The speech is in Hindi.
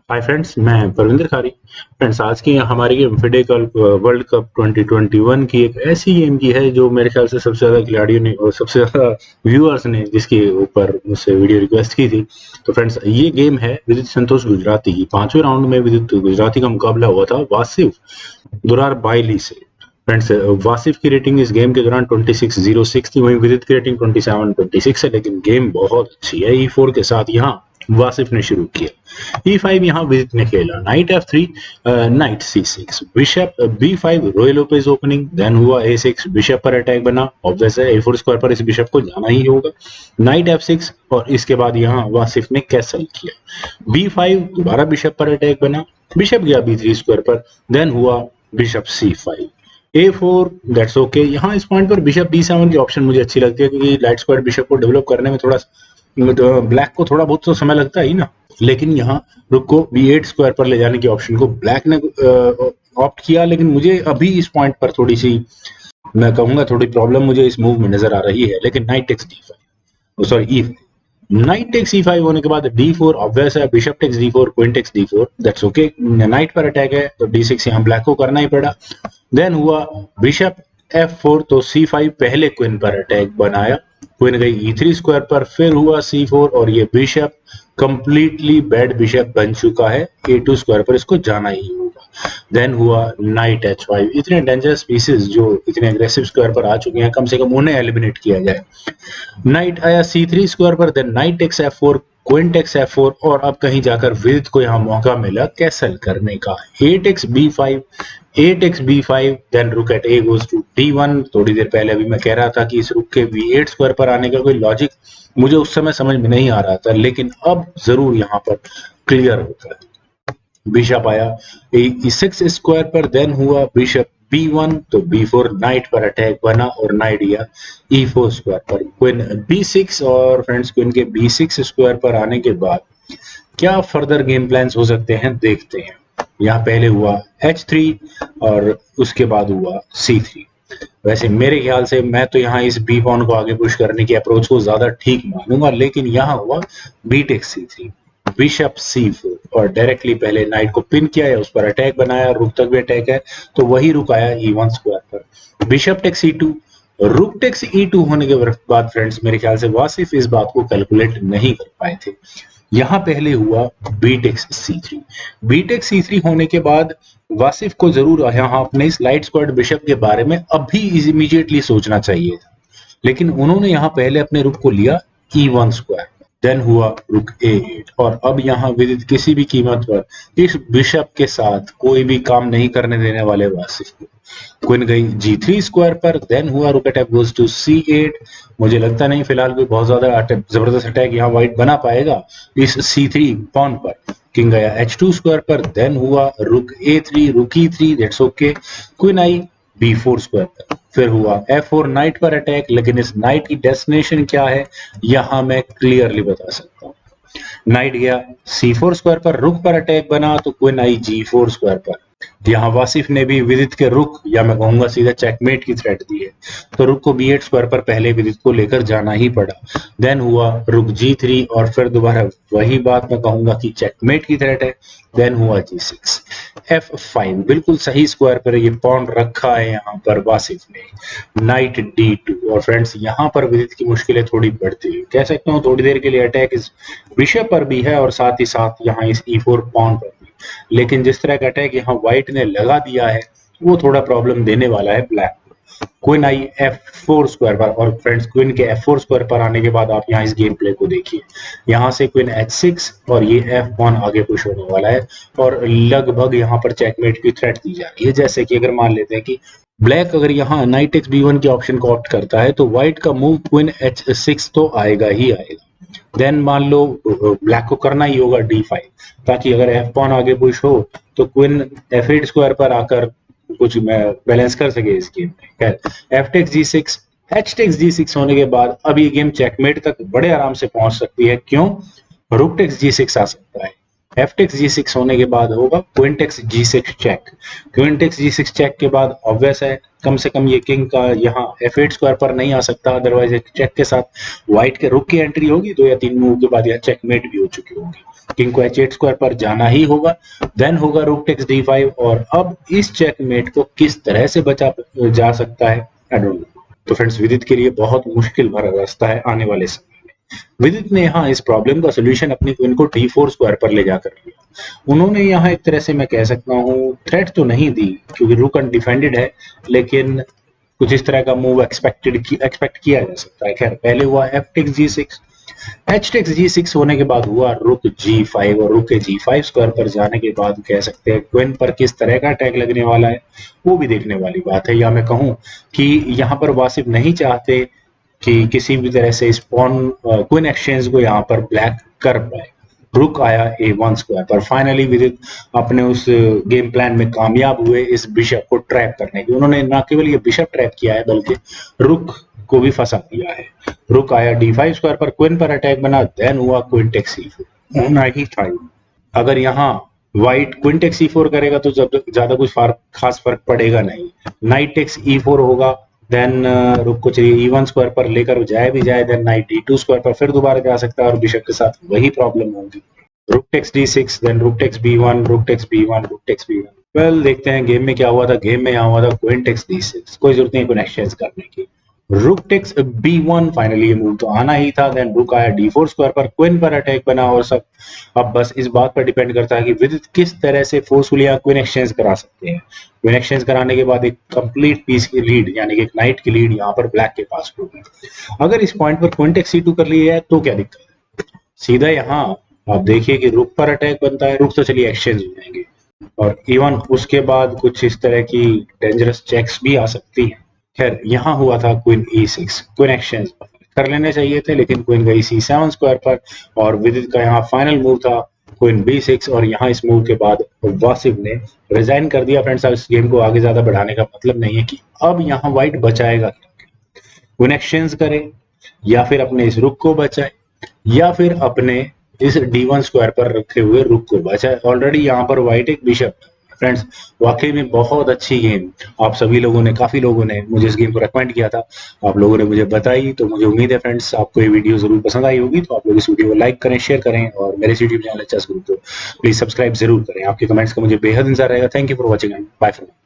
हाय फ्रेंड्स, मैं परविंदर खारी। फ्रेंड्स, आज की हमारी game FIDE cup world cup 2021 की एक ऐसी गेम की है जो मेरे ख्याल से सबसे ज़्यादा खिलाड़ियों ने और सबसे ज़्यादा व्यूअर्स ने जिसके ऊपर मुझसे वीडियो रिक्वेस्ट की थी। तो फ्रेंड्स, ये गेम है विदित संतोष गुजराती की। 5वें राउंड में विदित गुजराती का मुकाबला हुआ था वासिफ दुरार बाइली से। फ्रेंड्स, वासिफ की रेटिंग इस गेम के दौरान 26-06 थी, वहीं विदित की रेटिंग 27-26 है। लेकिन गेम बहुत अच्छी है। E4 के साथ यहाँ वासिफ ने शुरू किया। E5 यहाँ विदित ने खेला। Knight F3, knight C6, bishop B5, Ruy Lopez opening. Then हुआ A6, बिशप पर अटैक बना। ऑब्वियस है A4 स्क्वायर पर इस बिशप को जाना ही होगा। नाइट F6 और इसके बाद यहाँ वासिफ ने कैसल किया। B5, दोबारा बिशप पर अटैक बना। बिशप गया B3 स्क्वायर पर। देन हुआ bishop C5, A4, that's okay. यहाँ इस पॉइंट पर बिशप B7 की ऑप्शन मुझे अच्छी लगती है क्योंकि लाइट स्क्वायर बिशप को डेवलप करने में थोड़ा ब्लैक को थोड़ा बहुत तो समय लगता है ही ना। लेकिन यहाँ रुक को B8 स्क्वायर पर ले जाने की ऑप्शन को ब्लैक ने ऑप्ट किया। लेकिन मुझे अभी इस पॉइंट पर थोड़ी सी, मैं कहूंगा थोड़ी प्रॉब्लम मुझे इस मूव में नजर आ रही है। लेकिन knight takes D5, sorry E5, knight takes E5 होने के बाद D4, ऑब्वियस है bishop takes D4, queen takes D4, that's okay. Knight पर अटैक है तो D6 यहाँ ब्लैक को करना ही पड़ा। देन हुआ बिशप F4, तो C5 पहले क्वीन पर अटैक बनाया। क्वीन गई E3 स्क्वायर पर, फिर हुआ C4 और ये बिशप कंप्लीटली बैड बिशप बन चुका है। A2 स्क्वायर पर इसको जाना ही होगा। देन हुआ नाइट H5। इतने डेंजरस पीसेस जो इतने अग्रेसिव स्क्वायर पर आ चुके हैं, कम से कम उन्हें एलिमिनेट किया जाए। नाइट आया C3 स्क्वायर पर, then knight takes F4, queen takes F4 और अब कहीं जाकर विदित को यहाँ मौका मिला कैसल करने का। A takes B5, A takes B5, then rook at A goes to D1। थोड़ी देर पहले अभी मैं कह रहा था कि इस रुक के B8 स्क्वायर पर आने का कोई लॉजिक मुझे उस समय समझ में नहीं आ रहा था, लेकिन अब जरूर यहाँ पर क्लियर होता है। बिशप आया E6 स्क्वायर पर, देन हुआ बिशप B1, तो B4 नाइट पर अटैक बना और नाइट गया E4 स्क्वायर पर। क्वीन B6 और फ्रेंड्स क्वीन के B6 स्क्वायर पर आने के बाद क्या फर्दर गेम प्लान्स हो सकते हैं, देखते हैं। यहाँ पहले हुआ H3 और उसके बाद हुआ C3। वैसे मेरे ख्याल से मैं तो यहाँ इस B पॉन को आगे पुश करने की अप्रोच को ज्यादा ठीक मानूंगा, लेकिन यहाँ हुआ B takes C3, bishop C4 और डायरेक्टली पहले नाइट को पिन किया या उस पर अटैक बनाया। रुक तक भी अटैक है तो वही रुक आया E1 स्क्वायर पर। Bishop takes E2, rook takes E2 होने के बाद फ्रेंड्स मेरे ख्याल से वासिफ इस बात को कैलकुलेट नहीं कर पाए थे। यहाँ पहले हुआ B takes C3। B takes C3 होने के बाद वासिफ को जरूर यहाँ अपने इस लाइट स्क्वायर्ड बिशप के बारे में अभी इमीडिएटली सोचना चाहिए था, लेकिन उन्होंने यहाँ पहले अपने रुक को लिया E1 स्क्वायर। देन हुआ रुक A8 और अब यहाँ विदित किसी भी कीमत पर इस बिशप के साथ कोई भी काम नहीं करने देने वाले वासिफ को। क्वीन गई G3 स्क्वायर पर, देन हुआ रुक अटैक गोज टू C8। मुझे लगता नहीं फिलहाल कोई बहुत ज्यादा जबरदस्त अटैक यहाँ व्हाइट बना पाएगा इस C3 पॉन पर। किंग गया H2 स्क्वायर पर, देन हुआ रुक A3, रुक E3, that's okay. Queen I B4 square पर, फिर हुआ F4 नाइट पर अटैक। लेकिन इस नाइट की डेस्टिनेशन क्या है यहाँ मैं क्लियरली बता सकता हूँ। नाइट गया C4 स्क्वायर पर, रुक पर अटैक बना तो क्वीन आई G4 स्क्वायर पर। यहाँ वासिफ ने भी विदित के रुक या मैं कहूंगा सीधा चेकमेट की थ्रेट दी है, तो रुक को B8 स्क्वायर पर पहले विदित को लेकर जाना ही पड़ा। देन हुआ रुक G3 और फिर दोबारा वही बात मैं कहूंगा कि चेकमेट की थ्रेट है। देन हुआ G6, F5, बिल्कुल सही स्क्वायर पर ये पॉन रखा है यहाँ पर वासिफ ने। नाइट D2 और फ्रेंड्स यहाँ पर विदित की मुश्किलें थोड़ी बढ़ती हुई कह सकता हूँ। थोड़ी देर के लिए अटैक इस बिशप पर भी है और साथ ही साथ यहाँ इस E4 पॉन पर भी, लेकिन जिस तरह का अटैक यहाँ व्हाइट ने लगा दिया है वो थोड़ा प्रॉब्लम देने वाला है ब्लैक को। क्वीन आई F4 स्क्वायर पर और फ्रेंड्स क्वीन के F4 स्क्वायर पर आने के बाद आप यहाँ इस गेम प्ले को देखिए। यहाँ से क्वीन H6 और ये F1 आगे पुश होने वाला है और लगभग यहाँ पर चेकमेट की थ्रेट दी जा रही है। जैसे कि अगर मान लेते हैं कि ब्लैक अगर यहाँ नाइट टेक्स B1 के ऑप्शन को ऑप्ट करता है तो व्हाइट का मूव क्वीन H6 तो आएगा ही आएगा। देन मान लो ब्लैक को करना ही होगा D5, ताकि अगर F पॉन आगे पुश हो तो क्वीन F8 स्क्वायर पर आकर कुछ बैलेंस कर सके इस गेम में। खैर F takes G6, H takes G6 होने के बाद अब ये गेम चेकमेट तक बड़े आराम से पहुंच सकती है। क्यों? रुक टेक्स G6 आ सकता है, एफटेक्स G6 होने के बाद होगा queen takes G6 check. Queen takes G6 check के बाद ऑब्वियस है कम से कम ये किंग का यहाँ F8 स्क्वायर पर नहीं आ सकता, अदरवाइज एक चेक के साथ व्हाइट के रुक की एंट्री होगी, 2 या 3 मूव के बाद यह चेकमेट भी हो चुकी होगी। किंग को H8 स्क्वायर पर जाना ही होगा, देन होगा रुक टेक्स D5। और अब इस चेकमेट को किस तरह से बचा जा सकता है, आई डोंट नो। तो फ्रेंड्स विदित के लिए बहुत मुश्किल भरा रास्ता है आने वाले समय में। विदित ने यहाँ इस प्रॉब्लम का सोल्यूशन अपनी क्वीन को D4 स्क्वायर पर ले जाकर लिया। उन्होंने यहाँ एक तरह से मैं कह सकता हूँ थ्रेट तो नहीं दी क्योंकि रुक अनडिफेंडेड है, लेकिन कुछ इस तरह का मूव एक्सपेक्ट किया जा सकता है। खैर पहले हुआ F-टेक्स G6, H-टेक्स G6 होने के बाद हुआ रुक G5 और रुक के G5 स्क्वायर पर जाने के बाद कह सकते हैं क्वीन पर किस तरह का अटैक लगने वाला है वो भी देखने वाली बात है। या मैं कहूँ कि यहाँ पर वासिफ नहीं चाहते कि किसी भी तरह से इस पॉन क्वीन एक्सचेंज को यहाँ पर ब्लैक कर पाए। रुक आया A1 स्क्वायर पर। फाइनली विदित अपने उस गेम प्लान में कामयाब हुए इस बिशप को ट्रैप करने की। उन्होंने न केवल ये बिशप ट्रैप किया है बल्कि रुक को भी फंसा दिया है। रुक आया D5 स्क्वायर पर, क्वीन पर अटैक बना, देन हुआ क्वीन टेक्स C4 होना ही था। अगर यहाँ व्हाइट क्वीन टेक्स C4 करेगा तो ज्यादा कुछ खास फर्क पड़ेगा नहीं। नाइट टेक्स E4 होगा, देन रुक को चाहिए E1 स्क्वायर पर लेकर जाए भी जाए, देन नाइट D2 स्क्वायर पर फिर दोबारा जा सकता है और बिशप के साथ वही प्रॉब्लम होगी। Rook takes D6, then rook takes B1, rook takes B1, rook takes B1। Well देखते हैं गेम में क्या हुआ था। गेम में यहाँ हुआ था क्वीन टेक्स D6, कोई जरूरत नहीं क्वीन एक्सचेंज करने की। रुक टेक्स B1, फाइनली ये मूव तो आना ही था। देन रुक आया D4 स्क्वायर पर, क्वीन पर अटैक बना और सब अब बस इस बात पर डिपेंड करता है कि विदित किस तरह से फोर्सफुली क्वीन एक्सचेंज करा सकते हैं। क्वीन एक्सचेंज कराने के बाद एक कंप्लीट पीस की लीड यानी कि एक नाइट की लीड यहाँ पर ब्लैक के पास होगी। अगर इस पॉइंट पर क्वीन टेक्स C2 कर लिया है तो क्या दिक्कत है, सीधा यहाँ आप देखिए कि रुक पर अटैक बनता है। रुक तो चलिए एक्सचेंज हो जाएंगे और इवन उसके बाद कुछ इस तरह की डेंजरस चेक्स भी आ सकती है। खैर यहाँ हुआ था क्वीन E6, क्वीन एक्सचेंज कर लेने चाहिए थे लेकिन क्वीन गई C7 स्क्वायर पर और विदित का यहाँ फाइनल मूव था क्वीन B6 और यहाँ इस मूव के बाद वासिफ ने रिजाइन कर दिया। फ्रेंड्स इस गेम को आगे ज्यादा बढ़ाने का मतलब नहीं है कि अब यहाँ व्हाइट बचाएगा क्या, क्वीन एक्सचेंज करे या फिर अपने इस रुक को बचाए या फिर अपने इस D1 स्क्वायर पर रखे हुए रुक को बचाए। ऑलरेडी यहाँ पर व्हाइट एक बिशप। फ्रेंड्स वाकई में बहुत अच्छी गेम, आप सभी लोगों ने काफी लोगों ने मुझे इस गेम को रेकमेंड किया था, आप लोगों ने मुझे बताई, तो मुझे उम्मीद है फ्रेंड्स आपको ये वीडियो जरूर पसंद आई होगी। तो आप लोग इस वीडियो को लाइक करें, शेयर करें और मेरे यूट्यूब चैनल चेस ग्रुप को प्लीज सब्सक्राइब जरूर करें। आपके कमेंट्स का मुझे बेहद इंतजार रहेगा। Thank you for watching and bye for now.